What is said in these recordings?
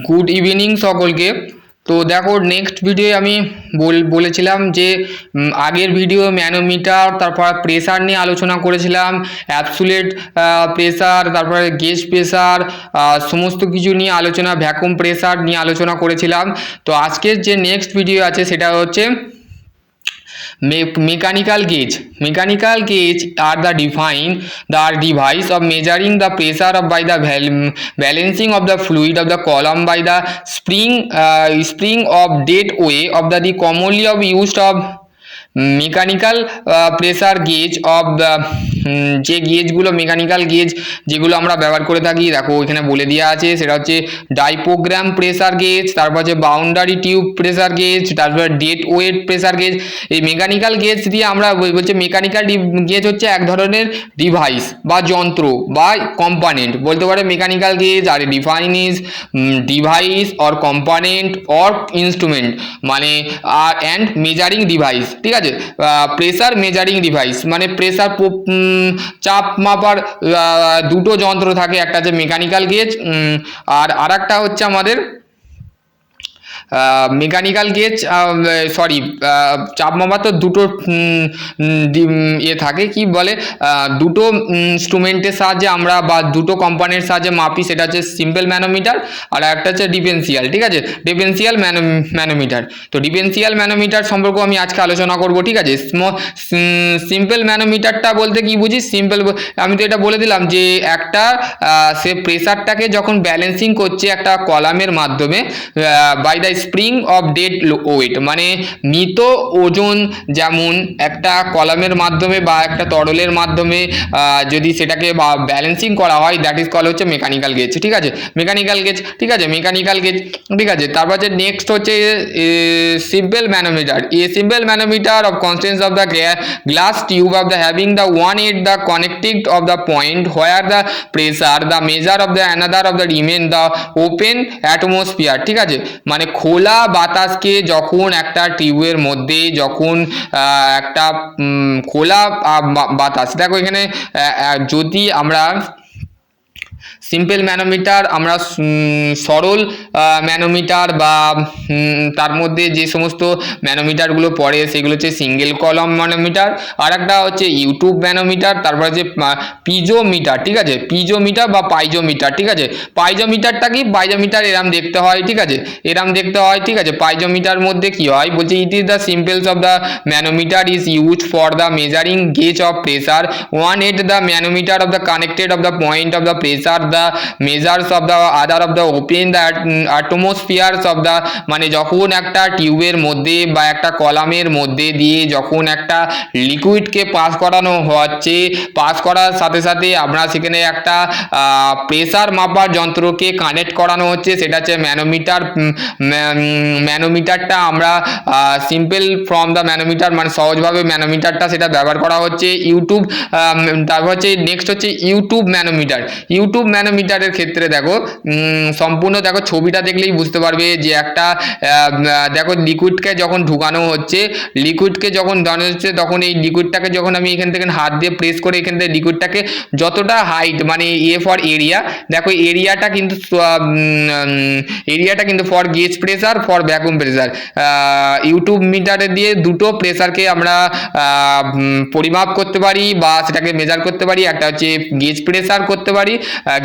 Good evening সকলকে। তো দেখো, নেক্সট ভিডিও আমি বলেছিলাম যে আগের ভিডিও ম্যানোমিটার, তারপর প্রেসার নিয়ে আলোচনা করেছিলাম, অ্যাবসুলেট প্রেসার, তারপরে গেজ প্রেসার, সমস্ত কিছু নিয়ে আলোচনা, ভ্যাকুয়াম প্রেসার নিয়ে আলোচনা করেছিলাম। তো আজকের যে নেক্সট ভিডিও আছে সেটা হচ্ছে mechanical gauge. Mechanical gauge are the device of measuring the pressure by the balancing of the fluid of the column by the spring of dead weight of the commonly of used of mechanical pressure gauge of the, যে গেজগুলো mechanical gauge যেগুলো আমরা ব্যবহার করে থাকি, দেখো এখানে বলে দেওয়া আছে, সেটা হচ্ছে ডাইপোগ্রাম প্রেসার গেজ, তারপর হচ্ছে বাউন্ডারি টিউব প্রেসার গেজ, তারপর ডেড ওয়েট প্রেসার গেজ। এই মেকানিক্যাল গেজ দিয়ে আমরা বলছে মেকানিক্যাল গেজ হচ্ছে এক ধরনের ডিভাইস বা যন্ত্র বা কম্পোনেন্ট বলতে পারে মেকানিক্যাল গেজ। আর define is device or component or instrument, মানে অ্যান্ড মেজারিং ডিভাইস, ঠিক আছে। প্রেসার মেজারিং ডিভাইস মানে প্রেসার, চাপ মাপার দুটো যন্ত্র থাকে, একটা হচ্ছে মেকানিক্যাল গেজ আর আরেকটা হচ্ছে আমাদের মেকানিক্যাল গেজ, সরি চাপ মাপার তো দুটো থাকে, কি বলে, দুটো ইনস্ট্রুমেন্টের সাহায্যে আমরা বা দুটো কোম্পানির সাহায্যে মাপি, সেটা হচ্ছে সিম্পল ম্যানোমিটার আর একটা হচ্ছে ডিফারেন্সিয়াল, ঠিক আছে, ডিফারেন্সিয়াল ম্যানোমিটার। তো ডিফারেন্সিয়াল ম্যানোমিটার সম্পর্কে আমি আজকে আলোচনা করব, ঠিক আছে। সিম্পল ম্যানোমিটারটা বলতে কি বুঝি? সিম্পল, আমি তো এটা বলে দিলাম যে একটা সে প্রেসারটাকে যখন ব্যালেন্সিং করছে একটা কলামের মাধ্যমে by the spring of dead weight, মানে মৃত ওজন, যেমন একটা কলামের মাধ্যমে বা একটা তরলের মাধ্যমে যদি সেটাকে ব্যালেন্সিং করা হয়, দ্যাট ইজ কল হচ্ছে মেকানিক্যাল গেজ, ঠিক আছে, মেকানিক্যাল গেজ, ঠিক আছে, মেকানিক্যাল গেজ, ঠিক আছে। তারপর হচ্ছে নেক্সট হচ্ছে simple manometer. A simple manometer of constants of the glass tube of the having the one at the connecting of the point where the pressure the measure of the another of the remain the open atmosphere, ঠিক আছে, মানে খোলা বাতাসকে যখন একটা টিউবের মধ্যে যখন একটা খোলা বাতাস, দেখো এখানে যদি আমরা সিম্পল ম্যানোমিটার, আমরা সরল ম্যানোমিটার বা তার মধ্যে যে সমস্ত ম্যানোমিটারগুলো পড়ে সেগুলো হচ্ছে সিঙ্গেল কলম ম্যানোমিটার, আর একটা হচ্ছে ইউটিউব ম্যানোমিটার, তারপর হচ্ছে পিজোমিটার, ঠিক আছে, পিজোমিটার বা পাইজোমিটার, ঠিক আছে। পাইজোমিটারটা কি? পাইজোমিটার এরম দেখতে হয়, ঠিক আছে, এরম দেখতে হয়, ঠিক আছে। পাইজোমিটার মধ্যে কি হয় বলছে, it is the simples of the manometer is use for the measuring gauge of pressure one at the manometer of the connected of the point of the pressure the measures of the other of the open the atmospheres of the, মানে যখন একটা টিউবের মধ্যে বা একটা কলামের মধ্যে দিয়ে যখন একটা লিকুইডকে পাস করানো হচ্ছে, পাস করার সাথে সাথে আমরা সেখানে একটা প্রেসার মাপার যন্ত্রকে কানেক্ট করানো হচ্ছে, সেটা হচ্ছে ম্যানোমিটার। ম্যানোমিটারটা আমরা সিম্পল ফ্রম দ্য ম্যানোমিটার, মানে সহজভাবে ম্যানোমিটারটা সেটা ব্যবহার করা হচ্ছে। ইউটিউব, তারপর হচ্ছে নেক্সট হচ্ছে ইউটিউব ম্যানোমিটার। ইউটিউব ম্যানোমিটারের ক্ষেত্রে দেখো সম্পূর্ণ, দেখো ছবিটা দেখলেই বুঝতে পারবে যে একটা দেখো লিকুইডকে যখন ঢুকানো হচ্ছে, লিকুইডকে যখন ঢানো হচ্ছে, তখন এই লিকুইডটাকে যখন আমি এখান থেকে হাত দিয়ে প্রেস করে এখান থেকে লিকুইডটাকে যতটা হাইট, মানে ফর এরিয়া, দেখো এরিয়াটা কিন্তু for gauge pressure, for vacuum pressure. YouTube মিটারে দিয়ে দুটো প্রেসারকে আমরা পরিমাপ করতে পারি বা সেটাকে মেজার করতে পারি, একটা হচ্ছে গেজ প্রেসার করতে পারি,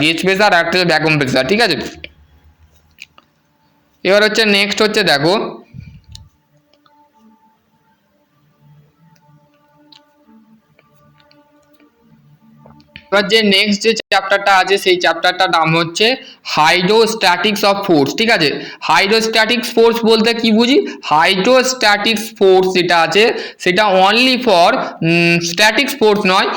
গেজ প্রেসার, আর একটা হচ্ছে ভ্যাকুয়াম প্রেসার, ঠিক আছে। এবার হচ্ছে নেক্সট হচ্ছে দেখো এবার যে নেক্সট যে চ্যাপ্টারটা আছে সেই চ্যাপ্টারটার নাম হচ্ছে হাইড্রোস্ট্যাটিক্স অফ ফোর্স, ঠিক আছে। হাইড্রোস্ট্যাটিক্স ফোর্স বলতে কি বুঝি? হাইড্রোস্ট্যাটিক্স ফোর্স যেটা আছে সেটা অনলি ফর স্ট্যাটিক্স ফোর্স নয়,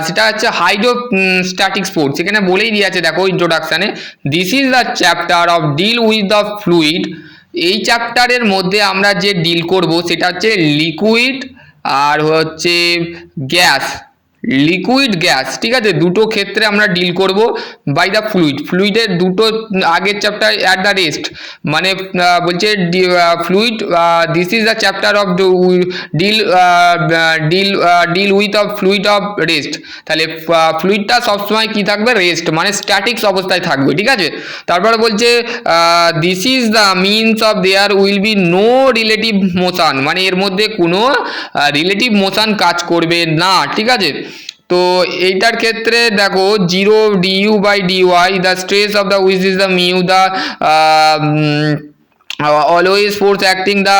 সেটা হচ্ছে হাইড্রোস্ট্যাটিক্স ফোর্স। এখানে বলেই দিয়ে আছে দেখো ইন্ট্রোডাকশানে, this is the chapter of deal with the fluid. এই চ্যাপ্টারের মধ্যে আমরা যে ডিল করব সেটা হচ্ছে লিকুইড আর হচ্ছে গ্যাস, লিকুইড গ্যাস, ঠিক আছে, দুটো ক্ষেত্রে আমরা ডিল করব বাই দ্য ফ্লুইডের দুটো আগের চ্যাপ্টার অ্যাট দ্য রেস্ট, মানে বলছে fluid, this is the chapter of deal deal with of fluid of rest. তাহলে ফ্লুইডটা সবসময় কি থাকবে, রেস্ট মানে স্ট্যাটিক্স অবস্থায় থাকবে, ঠিক আছে। তারপরে বলছে this is the means of there will be no relative motion, মানে এর মধ্যে কোনো রিলেটিভ মোশন কাজ করবে না, ঠিক আছে। তো এইটার ক্ষেত্রে দেখো 0 du by dy, the stress of the which is the mu, the always force acting the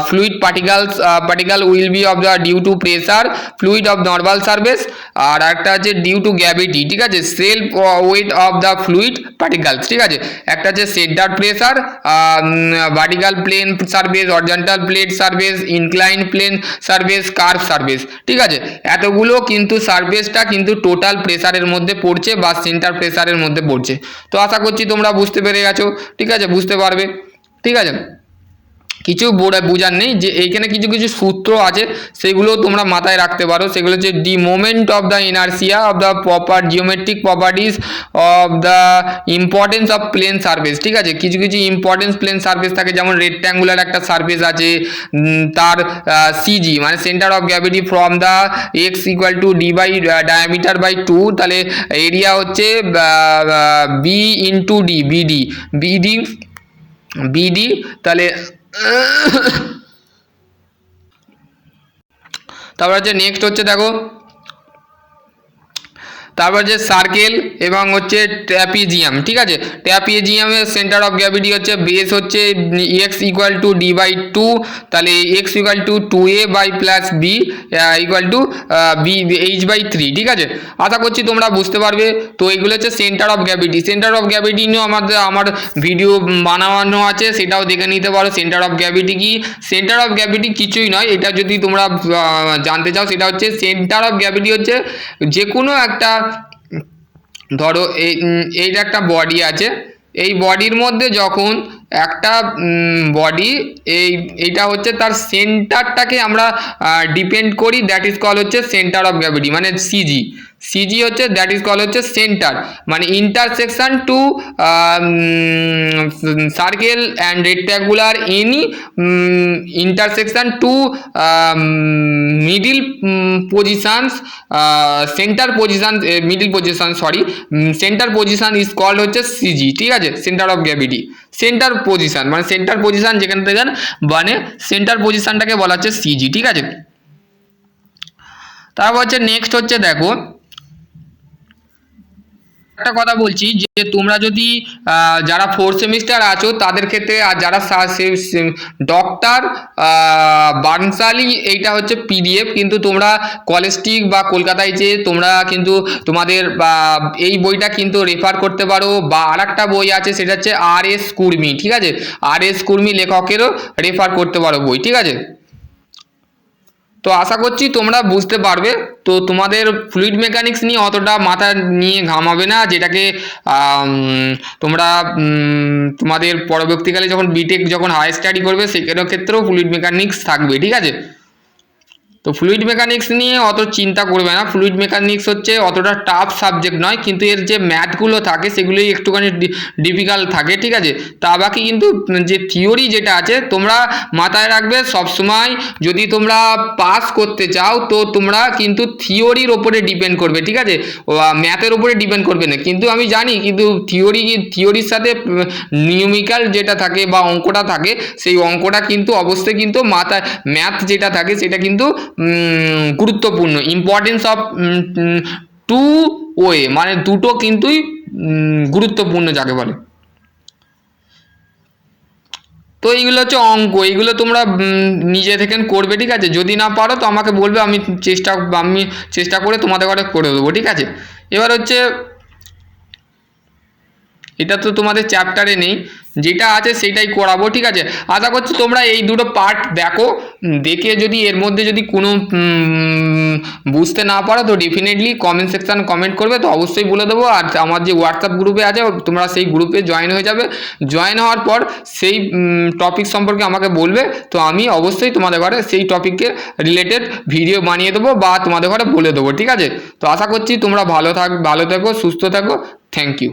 fluid particle will be of the due to pressure fluid of normal surface, আর একটা আছে ডিউ টু গ্র্যাভিটি, ঠিক আছে, self weight of the fluid particles, ঠিক আছে। একটা আছে centre pressure, vertical plane surface, horizontal plate surface, incline plane surface, curve surface, ঠিক আছে। এতগুলো কিন্তু সারফেসটা কিন্তু টোটাল প্রেসারের মধ্যে পড়ছে বা সেন্টার প্রেসারের মধ্যে পড়ছে। তো আশা করছি তোমরা বুঝতে পেরে গেছো, ঠিক আছে, বুঝতে পারবে, ঠিক আছে, কিছু বোঝার নেই। যে এইখানে কিছু কিছু সূত্র আছে সেগুলো তোমরা মাথায় রাখতে পারো, সেগুলো হচ্ছে the moment of the inertia of the proper geometric properties of the importance of plane surface, ঠিক আছে। কিছু কিছু ইম্পর্টেন্স প্লেন সারফেস থাকে, যেমন রেক্ট্যাঙ্গুলার একটা সারফেস আছে, তার সিজি মানে centre of gravity from the x equal to d by diameter by 2, তাহলে এরিয়া হচ্ছে বি ইন্টু ডি, বিডি, তাহলে তারপর হচ্ছে নেক্সট হচ্ছে দেখো, তারপর যে সার্কেল এবং হচ্ছে ট্র্যাপিজিয়াম, ঠিক আছে। ট্র্যাপিজিয়ামের সেন্টার অফ গ্র্যাভিটি হচ্ছে বেস হচ্ছে x equal to d by 2, তাহলে x equal to 2a by plus b equal to b h by 3, ঠিক আছে। আশা করছি তোমরা বুঝতে পারবে। তো এইগুলো হচ্ছে centre of gravity. Centre of gravity নিয়েও আমার ভিডিও বানানো আছে, সেটাও দেখে নিতে পারো। সেন্টার অফ গ্র্যাভিটি কি, সেন্টার অফ গ্র্যাভিটি কিছুই নয়, এটা যদি তোমরা জানতে চাও সেটা হচ্ছে সেন্টার অফ গ্র্যাভিটি হচ্ছে যে কোনো একটা, ধরো এইটা একটা বডি আছে, এই বডির মধ্যে যখন একটা বডি এইটা হচ্ছে তার সেন্টারটাকে আমরা ডিপেন্ড করি, দ্যাট ইজ কল হচ্ছে সেন্টার অফ গ্র্যাভিটি, মানে সিজি হচ্ছে দ্যাট ইজ কল হচ্ছে সেন্টার, মানে intersection to circle and rectangular any intersection to middle positions, centre position, middle position sorry, centre position is called হচ্ছে CG, ঠিক আছে। Centre of gravity, centre position মানে centre position যেখানে দেখেন মানে centre পজিশনটাকে বলা হচ্ছে সিজি, ঠিক আছে। তারপর হচ্ছে নেক্সট হচ্ছে দেখো, একটা কথা বলছি যে তোমরা যদি যারা 4th সেমিস্টার আছো তাদের ক্ষেত্রে, আর যারা ডক্টর বানসালি, এইটা হচ্ছে পিডিএফ, কিন্তু তোমরা কলেজটিক বা কলকাতায় যে তোমরা কিন্তু তোমাদের এই বইটা কিন্তু রেফার করতে পারো, বা আরেকটা বই আছে সেটা হচ্ছে আর.এস. কুর্মি, ঠিক আছে, আর.এস. কুর্মি লেখকেরও রেফার করতে পারো বই, ঠিক আছে। তো আশা করছি তোমরা বুঝতে পারবে। তো তোমাদের ফ্লুইড মেকানিক্স নিয়ে অতটা মাথা নিয়ে ঘামাবে না, যেটাকে তোমরা তোমাদের পরবর্তীকালে যখন বিটেক যখন হায়ার স্টাডি করবে সেখানের ক্ষেত্রেও ফ্লুইড মেকানিক্স থাকবে, ঠিক আছে। তো ফ্লুইড মেকানিক্স নিয়ে অত চিন্তা করবে না, ফ্লুইড মেকানিক্স হচ্ছে অতটা টাফ সাবজেক্ট নয়, কিন্তু এর যে ম্যাথগুলো থাকে সেগুলোই একটুখানি ডিফিকাল্ট থাকে, ঠিক আছে। তা বাকি কিন্তু যে থিওরি যেটা আছে তোমরা মাথায় রাখবে সবসময়, যদি তোমরা পাস করতে চাও তো তোমরা কিন্তু থিওরির ওপরে ডিপেন্ড করবে, ঠিক আছে, ম্যাথের ওপরে ডিপেন্ড করবে না। কিন্তু আমি জানি কিন্তু থিওরির সাথে নিউমিক্যাল যেটা থাকে বা অঙ্কটা থাকে, সেই অঙ্কটা কিন্তু অবশ্যই কিন্তু মাথায়, ম্যাথ যেটা থাকে সেটা কিন্তু গুরুত্বপূর্ণ, ইম্পর্টেন্স অফ টু ওয়ে, মানে দুটো কিন্তুই গুরুত্বপূর্ণ যাকে বলে। তো এইগুলো হচ্ছে অঙ্ক, এইগুলো তোমরা নিজে থেকে করবে, ঠিক আছে। যদি না পারো তো আমাকে বলবে, আমি চেষ্টা করে তোমাদের ঘরে করে দেবো, ঠিক আছে। এবার হচ্ছে এটা তো তোমাদের চ্যাপ্টারে নেই, যেটা আছে সেটাই করাবো, ঠিক আছে। আশা করছি তোমরা এই দুটো পার্ট দেখো, দেখে যদি এর মধ্যে যদি কোনো বুঝতে না পারো তো ডেফিনেটলি কমেন্ট সেকশান কমেন্ট করবে, তো অবশ্যই বলে দেবো। আর আমার যে হোয়াটসঅ্যাপ গ্রুপে আছে তোমরা সেই গ্রুপে জয়েন হয়ে যাবে। জয়েন হওয়ার পর সেই টপিক সম্পর্কে আমাকে বলবে, তো আমি অবশ্যই তোমাদের ঘরে সেই টপিকে রিলেটেড ভিডিও বানিয়ে দেবো বা তোমাদের ঘরে বলে দেবো, ঠিক আছে। তো আশা করছি তোমরা ভালো থেকো, সুস্থ থাকো। Thank you.